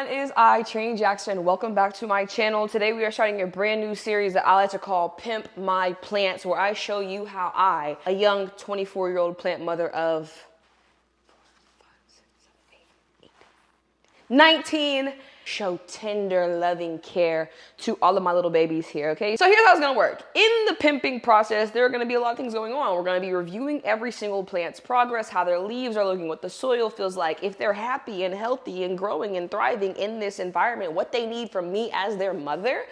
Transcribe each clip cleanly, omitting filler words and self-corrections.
everyone, it is I, Trini Jackson. Welcome back to my channel. Today we are starting a brand new series that I like to call Pimp My Plants, where I show you how I, a young 24-year-old plant mother of 19, show tender, loving care to all of my little babies here, okay? So here's how it's gonna work. In the pimping process, there are gonna be a lot of things going on. We're gonna be reviewing every single plant's progress, how their leaves are looking, what the soil feels like, if they're happy and healthy and growing and thriving in this environment, what they need from me as their mother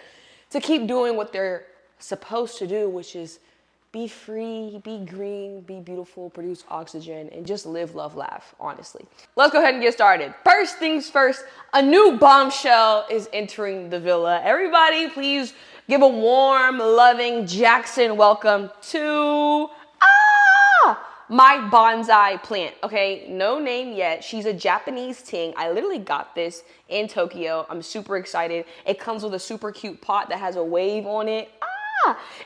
to keep doing what they're supposed to do, which is be free, be green, be beautiful, produce oxygen, and just live, love, laugh, honestly. Let's go ahead and get started. First things first, a new bombshell is entering the villa. Everybody, please give a warm, loving Jackson welcome to my bonsai plant, okay? No name yet. She's a Japanese ting. I literally got this in Tokyo. I'm super excited. It comes with a super cute pot that has a wave on it.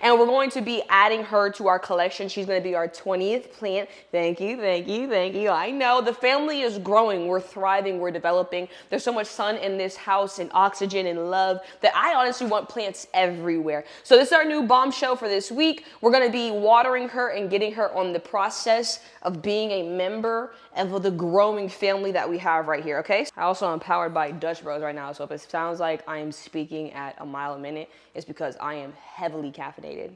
And we're going to be adding her to our collection. She's going to be our 20th plant. Thank you, thank you, thank you. I know the family is growing. We're thriving. We're developing. There's so much sun in this house and oxygen and love that I honestly want plants everywhere. So this is our new bombshell for this week. We're going to be watering her and getting her on the process of being a member of the growing family that we have right here, okay? I also am powered by Dutch Bros right now, so if it sounds like I am speaking at a mile a minute, it's because I am heavily caffeinated.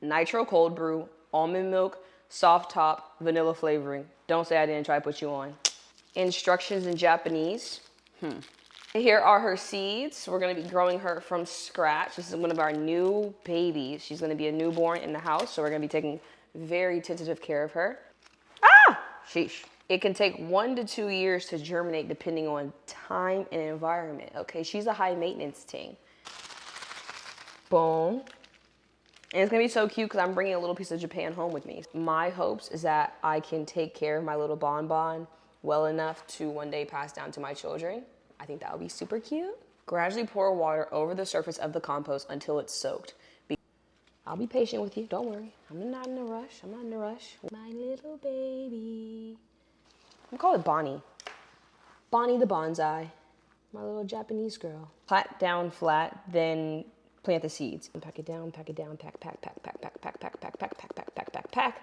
Nitro cold brew, almond milk, soft top, vanilla flavoring. Don't say I didn't try to put you on. Instructions in Japanese. Here are her seeds. We're gonna be growing her from scratch. This is one of our new babies. She's gonna be a newborn in the house, so we're gonna be taking very tentative care of her. Sheesh. It can take 1 to 2 years to germinate depending on time and environment. Okay, she's a high maintenance ting. Boom. And it's gonna be so cute because I'm bringing a little piece of Japan home with me. My hopes is that I can take care of my little bonbon well enough to one day pass down to my children. I think that would be super cute. Gradually pour water over the surface of the compost until it's soaked. I'll be patient with you, don't worry. I'm not in a rush, I'm not in a rush. My little baby. I'm gonna call it Bonnie. Bonnie the bonsai. My little Japanese girl. Plant down flat, then plant the seeds. And pack it down, pack, pack.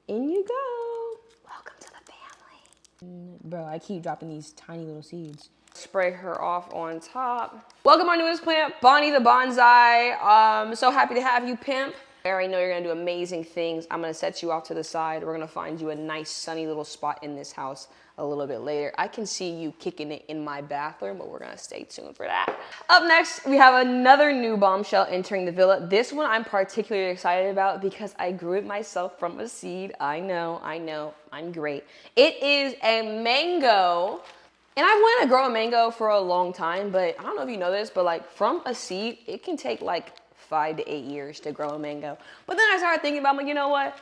In you go. Welcome to the family. Bro, I keep dropping these tiny little seeds. Spray her off on top. Welcome our newest plant, Bonnie the bonsai. So happy to have you, Pimp. I already know you're gonna do amazing things. I'm gonna set you off to the side. We're gonna find you a nice sunny little spot in this house a little bit later. I can see you kicking it in my bathroom, but we're gonna stay tuned for that. Up next, we have another new bombshell entering the villa. This one I'm particularly excited about because I grew it myself from a seed. I know, I'm great. It is a mango. And I wanted to grow a mango for a long time, but I don't know if you know this, but like from a seed, it can take like 5 to 8 years to grow a mango. But then I started thinking about, I'm like, you know what?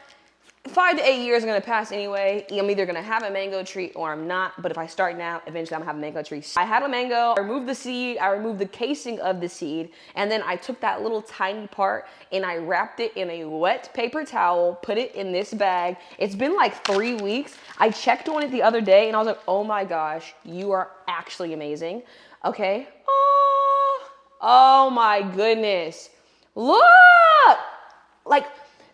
5 to 8 years are gonna pass anyway. I'm either gonna have a mango tree or I'm not, but if I start now, eventually I'm gonna have a mango tree. I had a mango, I removed the seed, I removed the casing of the seed, and then I took that little tiny part and I wrapped it in a wet paper towel, put it in this bag. It's been like 3 weeks. I checked on it the other day and I was like, oh my gosh, you are actually amazing. Okay. Oh my goodness. Look! Like,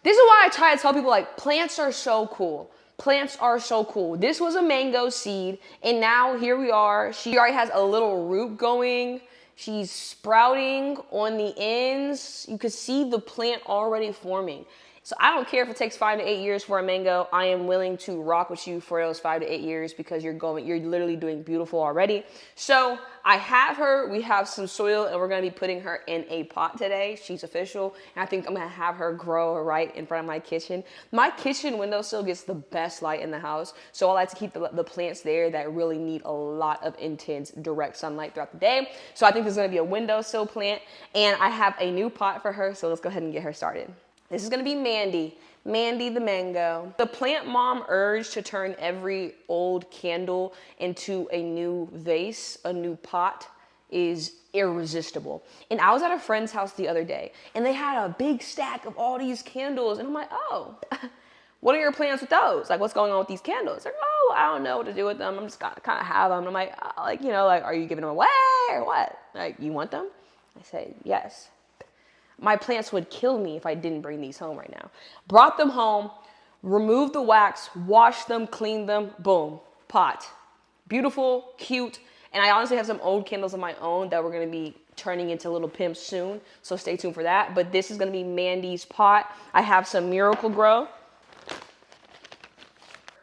this is why I try to tell people, like, plants are so cool. Plants are so cool. This was a mango seed, and now here we are. She already has a little root going. She's sprouting on the ends. You can see the plant already forming. So I don't care if it takes 5 to 8 years for a mango. I am willing to rock with you for those 5 to 8 years because you're literally doing beautiful already. So I have her, we have some soil, and we're gonna be putting her in a pot today. She's official, and I think I'm gonna have her grow right in front of my kitchen. My kitchen windowsill gets the best light in the house, so I like to keep the plants there that really need a lot of intense direct sunlight throughout the day. So I think there's gonna be a windowsill plant, and I have a new pot for her, so let's go ahead and get her started. This is gonna be Mandy the mango. The plant mom urge to turn every old candle into a new vase, a new pot, is irresistible. And I was at a friend's house the other day, and they had a big stack of all these candles, and I'm like, oh, what are your plans with those? Like, what's going on with these candles? They're like, oh, oh, I don't know what to do with them. I'm just gonna kind of have them. And I'm like, are you giving them away or what? Like, you want them? I said, yes. My plants would kill me if I didn't bring these home right now. Brought them home, removed the wax, washed them, cleaned them, boom, pot. Beautiful, cute, and I honestly have some old candles of my own that we're gonna be turning into little pimps soon, so stay tuned for that. But this is gonna be Mandy's pot. I have some Miracle Grow.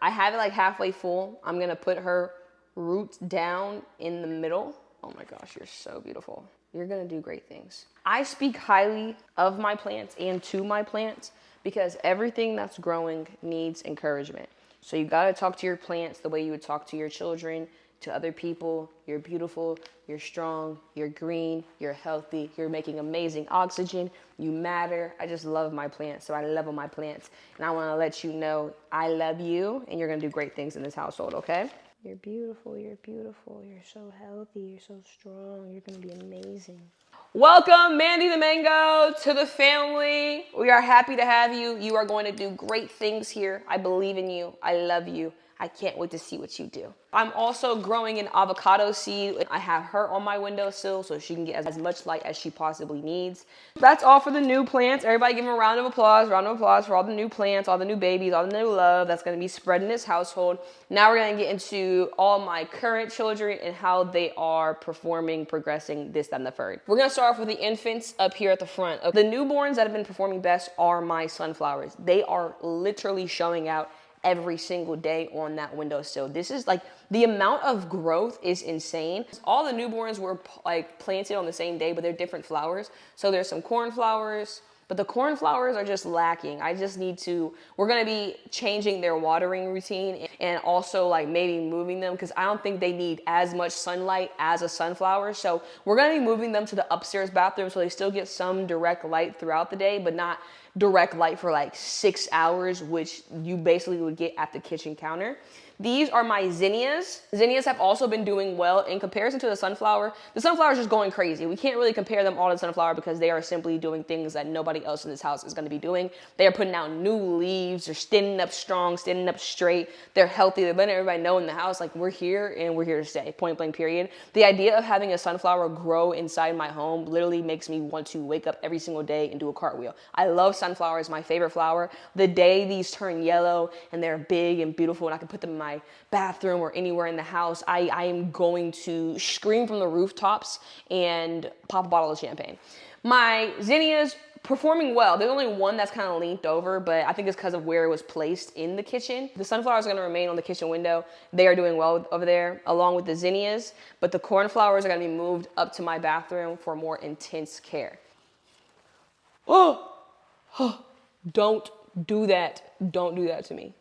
I have it like halfway full. I'm gonna put her roots down in the middle. Oh my gosh, you're so beautiful. You're gonna do great things. I speak highly of my plants and to my plants because everything that's growing needs encouragement. So you gotta talk to your plants the way you would talk to your children, to other people. You're beautiful, you're strong, you're green, you're healthy, you're making amazing oxygen, you matter. I just love my plants, so I love my plants. And I wanna let you know I love you and you're gonna do great things in this household, okay? You're beautiful, you're so healthy, you're so strong, you're gonna be amazing. Welcome, Mandy the Mango, to the family. We are happy to have you. You are going to do great things here. I believe in you. I love you. I can't wait to see what you do. I'm also growing an avocado seed. I have her on my windowsill so she can get as much light as she possibly needs. That's all for the new plants. Everybody give them a round of applause. Round of applause for all the new plants, all the new babies, all the new love that's going to be spread in this household. Now we're going to get into all my current children and how they are performing, progressing, this, that, and the third. We're going to start off with the infants up here at the front. The newborns that have been performing best are my sunflowers. They are literally showing out every single day on that windowsill. This is like, the amount of growth is insane. All the newborns were like planted on the same day, but they're different flowers. So there's some cornflowers, but the cornflowers are just lacking. We're gonna be changing their watering routine and also like maybe moving them because I don't think they need as much sunlight as a sunflower. So we're gonna be moving them to the upstairs bathroom so they still get some direct light throughout the day, but not direct light for like 6 hours, which you basically would get at the kitchen counter. These are my zinnias. Zinnias have also been doing well in comparison to the sunflower. The sunflower is just going crazy. We can't really compare them all to the sunflower because they are simply doing things that nobody else in this house is going to be doing. They are putting out new leaves. They're standing up strong, standing up straight. They're healthy. They're letting everybody know in the house, like, we're here and we're here to stay, point blank period. The idea of having a sunflower grow inside my home literally makes me want to wake up every single day and do a cartwheel. I love sunflowers, my favorite flower. The day these turn yellow and they're big and beautiful and I can put them in my bathroom or anywhere in the house, I am going to scream from the rooftops and pop a bottle of champagne. My zinnias performing well. There's only one that's kind of leaned over, but I think it's because of where it was placed in the kitchen. The sunflowers are going to remain on the kitchen window. They are doing well over there, along with the zinnias, but the cornflowers are going to be moved up to my bathroom for more intense care. Oh, don't do that. Don't do that to me.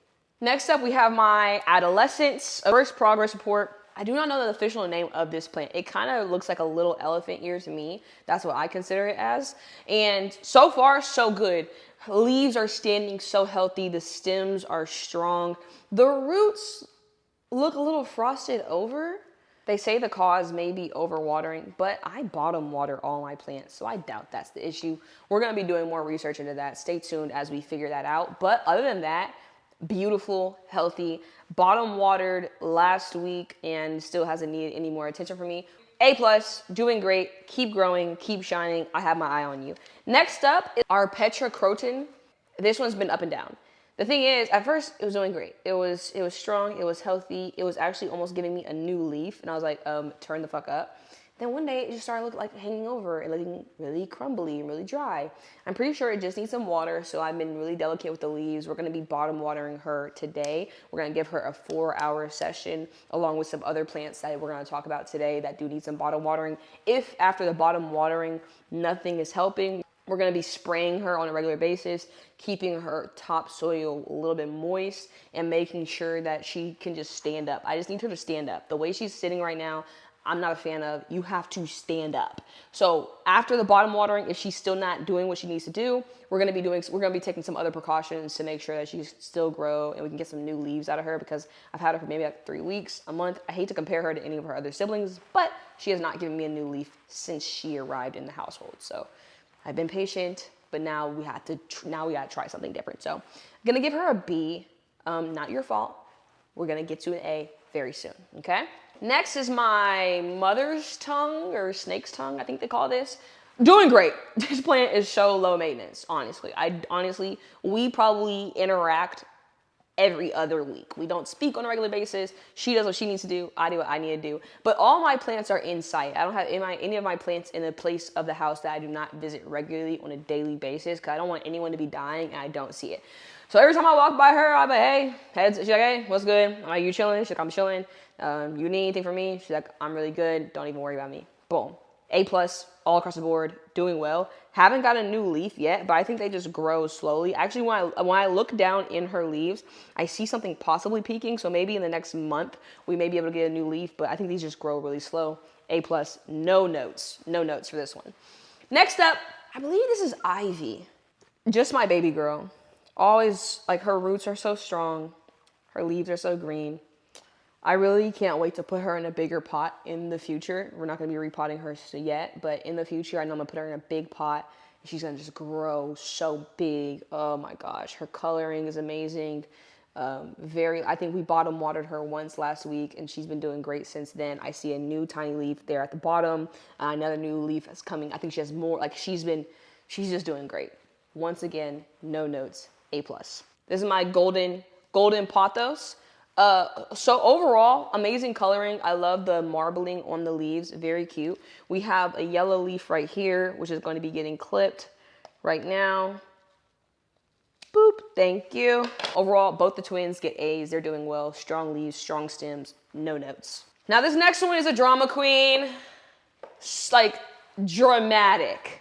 Next up, we have my adolescents. First progress report. I do not know the official name of this plant. It kind of looks like a little elephant ear to me. That's what I consider it as. And so far, so good. Leaves are standing so healthy. The stems are strong. The roots look a little frosted over. They say the cause may be overwatering, but I bottom water all my plants, so I doubt that's the issue. We're going to be doing more research into that. Stay tuned as we figure that out. But other than that, beautiful, healthy, bottom watered last week and still hasn't needed any more attention from me. A+, doing great, keep growing, keep shining. I have my eye on you. Next up is our Petra Croton. This one's been up and down. The thing is, at first it was doing great. It was strong, it was healthy. It was actually almost giving me a new leaf and I was like, turn the fuck up. Then one day it just started looking like hanging over and looking really crumbly and really dry. I'm pretty sure it just needs some water, so I've been really delicate with the leaves. We're gonna be bottom watering her today. We're gonna give her a 4-hour session along with some other plants that we're gonna talk about today that do need some bottom watering. If after the bottom watering, nothing is helping, we're gonna be spraying her on a regular basis, keeping her topsoil a little bit moist and making sure that she can just stand up. I just need her to stand up. The way she's sitting right now, I'm not a fan of. You have to stand up. So after the bottom watering, if she's still not doing what she needs to do, we're gonna be taking some other precautions to make sure that she's still grow and we can get some new leaves out of her because I've had her for maybe like 3 weeks, a month. I hate to compare her to any of her other siblings, but she has not given me a new leaf since she arrived in the household. So I've been patient, but now we gotta try something different. So I'm gonna give her a B. Not your fault. We're gonna get to an A very soon, okay? Next is my mother's tongue, or snake's tongue, I think they call this. Doing great. This plant is so low maintenance, honestly. We probably interact every other week. We don't speak on a regular basis. She does what she needs to do. I do what I need to do. But all my plants are in sight. I don't have any of my plants in a place of the house that I do not visit regularly on a daily basis, because I don't want anyone to be dying and I don't see it. So every time I walk by her, I'm like, hey, she's like, hey, what's good? I'm like, you chilling? She's like, I'm chilling. You need anything from me? She's like, I'm really good. Don't even worry about me. Boom. A+, all across the board, doing well. Haven't got a new leaf yet, but I think they just grow slowly. Actually, when I look down in her leaves, I see something possibly peaking. So maybe in the next month, we may be able to get a new leaf, but I think these just grow really slow. A+, no notes for this one. Next up, I believe this is Ivy. Just my baby girl. Always, like, her roots are so strong. Her leaves are so green. I really can't wait to put her in a bigger pot in the future. We're not going to be repotting her yet, but in the future, I know I'm going to put her in a big pot. And she's going to just grow so big. Oh my gosh. Her coloring is amazing. I think we bottom watered her once last week, and she's been doing great since then. I see a new tiny leaf there at the bottom. Another new leaf is coming. I think she has more, like, she's just doing great. Once again, no notes, A+. This is my golden pothos. So overall, amazing coloring. I love the marbling on the leaves. Very cute. We have a yellow leaf right here, which is going to be getting clipped right now. Boop. Thank you. Overall, both the twins get A's. They're doing well. Strong leaves, strong stems, no notes. Now this next one is a drama queen. Like, dramatic.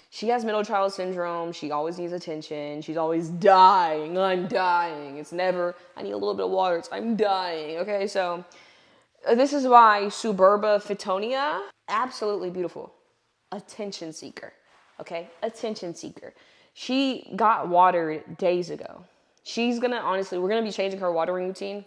She has middle child syndrome. She always needs attention. She's always dying. I'm dying. It's never, I need a little bit of water. I'm dying. Okay, so this is why Suburba Fittonia, absolutely beautiful. Attention seeker. Okay, attention seeker. She got watered days ago. She's gonna, honestly, we're gonna be changing her watering routine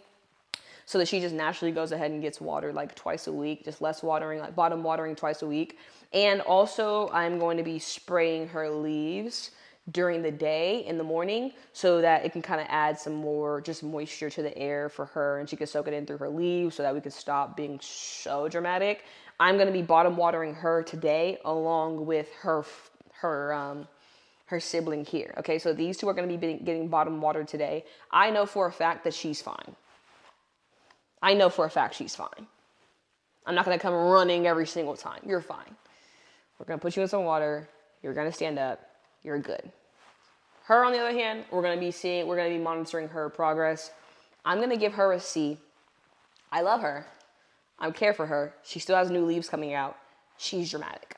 so that she just naturally goes ahead and gets watered like twice a week, just less watering, like bottom watering twice a week. And also I'm going to be spraying her leaves during the day in the morning so that it can kind of add some more just moisture to the air for her, and she can soak it in through her leaves so that we can stop being so dramatic. I'm going to be bottom watering her today along with her sibling here. Okay, so these two are going to be getting bottom watered today. I know for a fact that she's fine. I'm not going to come running every single time. You're fine. We're going to put you in some water. You're going to stand up. You're good. Her, on the other hand, we're going to be monitoring her progress. I'm going to give her a C. I love her. I care for her. She still has new leaves coming out. She's dramatic.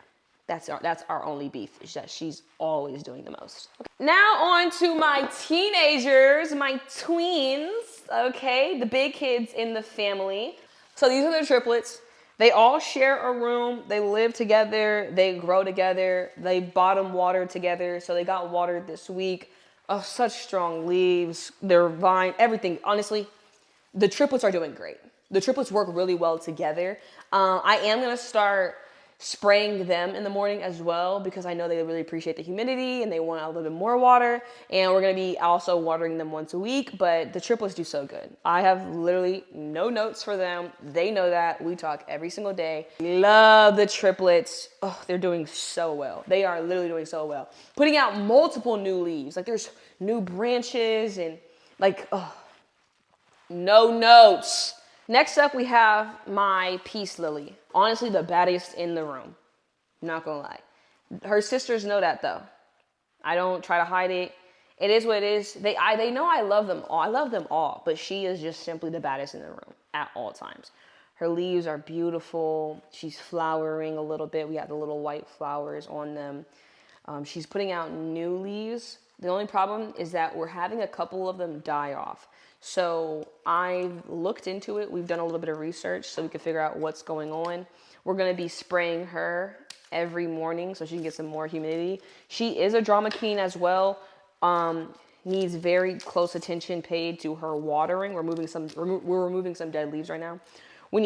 That's our only beef, is that she's always doing the most. Okay. Now on to my teenagers, my tweens, okay? The big kids in the family. So these are the triplets. They all share a room. They live together. They grow together. They bottom water together. So they got watered this week. Oh, such strong leaves. Their vine, everything. Honestly, the triplets are doing great. The triplets work really well together. I am going to start spraying them in the morning as well, because I know they really appreciate the humidity and they want a little bit more water. And we're going to be also watering them once a week, but the triplets do so good. I have literally no notes for them. They know that. We talk every single day. Love the triplets. Oh, they're doing so well. They are literally doing so well. Putting out multiple new leaves. Like, there's new branches and like, oh, no notes. Next up, we have my peace lily. Honestly, the baddest in the room. Not gonna lie. Her sisters know that though. I don't try to hide it. It is what it is. They know I love them all. I love them all, but she is just simply the baddest in the room at all times. Her leaves are beautiful. She's flowering a little bit. We have the little white flowers on them. She's putting out new leaves. The only problem is that we're having a couple of them die off. So I've looked into it. We've done a little bit of research so we can figure out what's going on. We're going to be spraying her every morning so she can get some more humidity. She is a drama queen as well. Needs very close attention paid to her watering. We're removing some dead leaves right now.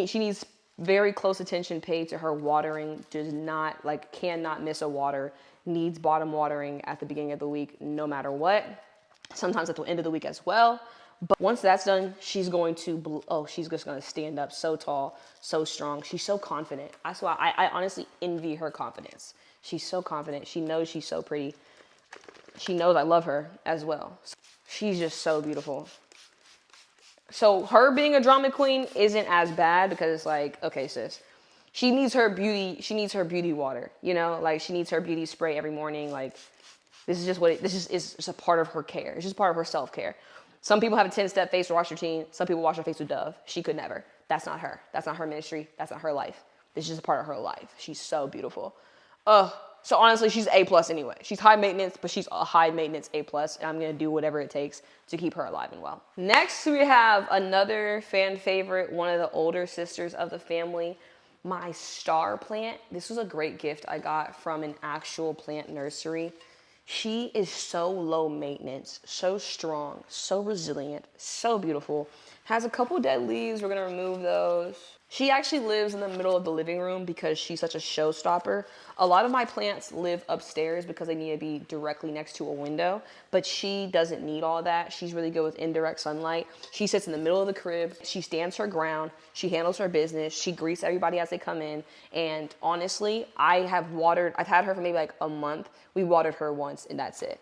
She needs very close attention paid to her watering. Cannot miss a water. Needs bottom watering at the beginning of the week, no matter what. Sometimes at the end of the week as well. But once that's done, she's going to, she's just going to stand up so tall, so strong. She's so confident. That's why I honestly envy her confidence. She's so confident. She knows she's so pretty. She knows I love her as well. She's just so beautiful. So her being a drama queen isn't as bad because it's like, okay, sis, she needs her beauty water, you know, like she needs her beauty spray every morning. Like this is just it's a part of her care. It's just part of her self-care. Some people have a 10-step face wash routine. Some people wash their face with Dove. She could never. That's not her. That's not her ministry. That's not her life. This is just a part of her life. She's so beautiful. So honestly, she's A+ anyway. She's high maintenance, but she's a high maintenance A+, and I'm gonna do whatever it takes to keep her alive and well. Next, we have another fan favorite, one of the older sisters of the family, my star plant. This was a great gift I got from an actual plant nursery. She is so low maintenance, so strong, so resilient, so beautiful. Has a couple dead leaves, we're gonna remove those. She actually lives in the middle of the living room because she's such a showstopper. A lot of my plants live upstairs because they need to be directly next to a window, but she doesn't need all that. She's really good with indirect sunlight. She sits in the middle of the crib. She stands her ground. She handles her business. She greets everybody as they come in. And honestly, I've had her for maybe like a month. We watered her once and that's it.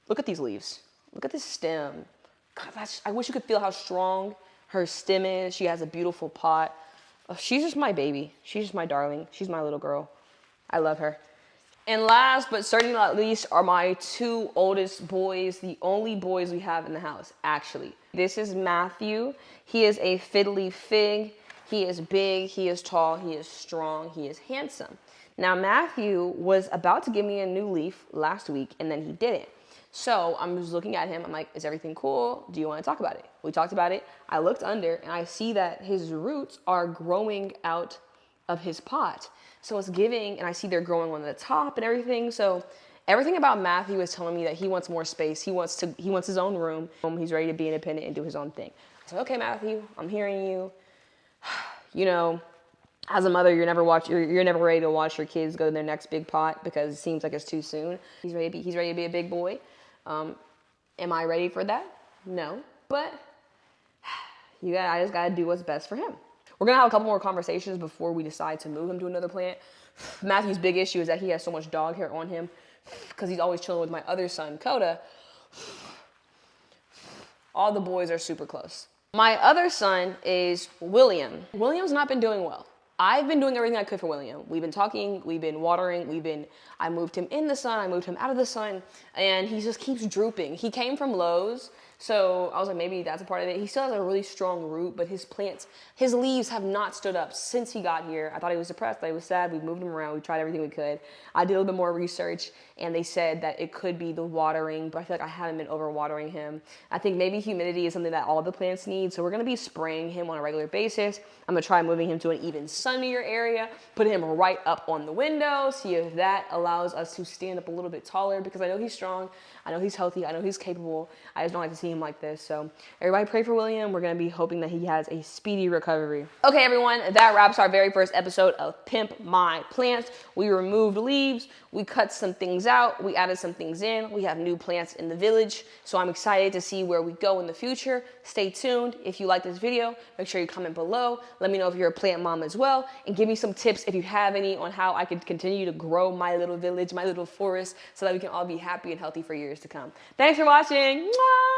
Look at these leaves. Look at this stem. God, I wish you could feel how strong her stem is. She has a beautiful pot. Oh, she's just my baby. She's just my darling. She's my little girl. I love her. And last but certainly not least are my two oldest boys, the only boys we have in the house, actually. This is Matthew. He is a fiddly fig. He is big, he is tall, he is strong, he is handsome. Now Matthew was about to give me a new leaf last week and then he didn't. So I'm just looking at him. I'm like, is everything cool? Do you want to talk about it? We talked about it. I looked under and I see that his roots are growing out of his pot. So it's giving, and I see they're growing on the top and everything. So everything about Matthew is telling me that he wants more space. He wants his own room. He's ready to be independent and do his own thing. I said, okay, Matthew, I'm hearing you. You know, as a mother, you're never ready to watch your kids go to their next big pot because it seems like it's too soon. He's ready to be a big boy. Am I ready for that? No, but I just gotta do what's best for him. We're gonna have a couple more conversations before we decide to move him to another plant. Matthew's big issue is that he has so much dog hair on him because he's always chilling with my other son, Coda. All the boys are super close. My other son is William. William's not been doing well. I've been doing everything I could for William. We've been talking, we've been watering, I moved him in the sun, I moved him out of the sun, and he just keeps drooping. He came from Lowe's, so I was like, maybe that's a part of it. He still has a really strong root, but his leaves have not stood up since he got here. I thought he was depressed, I thought he was sad. We moved him around, we tried everything we could. I did a little bit more research, and they said that it could be the watering, but I feel like I haven't been over-watering him. I think maybe humidity is something that all the plants need, so we're gonna be spraying him on a regular basis. I'm gonna try moving him to an even sunnier area, put him right up on the window, see if that allows us to stand up a little bit taller because I know he's strong, I know he's healthy, I know he's capable. I just don't like to see him like this. So everybody pray for William. We're gonna be hoping that he has a speedy recovery. Okay, everyone, that wraps our very first episode of Pimp My Plants. We removed leaves, we cut some things out, we added some things in. We have new plants in the village, so I'm excited to see where we go in the future. Stay tuned. If you like this video, make sure you comment below. Let me know if you're a plant mom as well, and give me some tips if you have any on how I could continue to grow my little village, my little forest, so that we can all be happy and healthy for years to come. Thanks for watching. Mwah!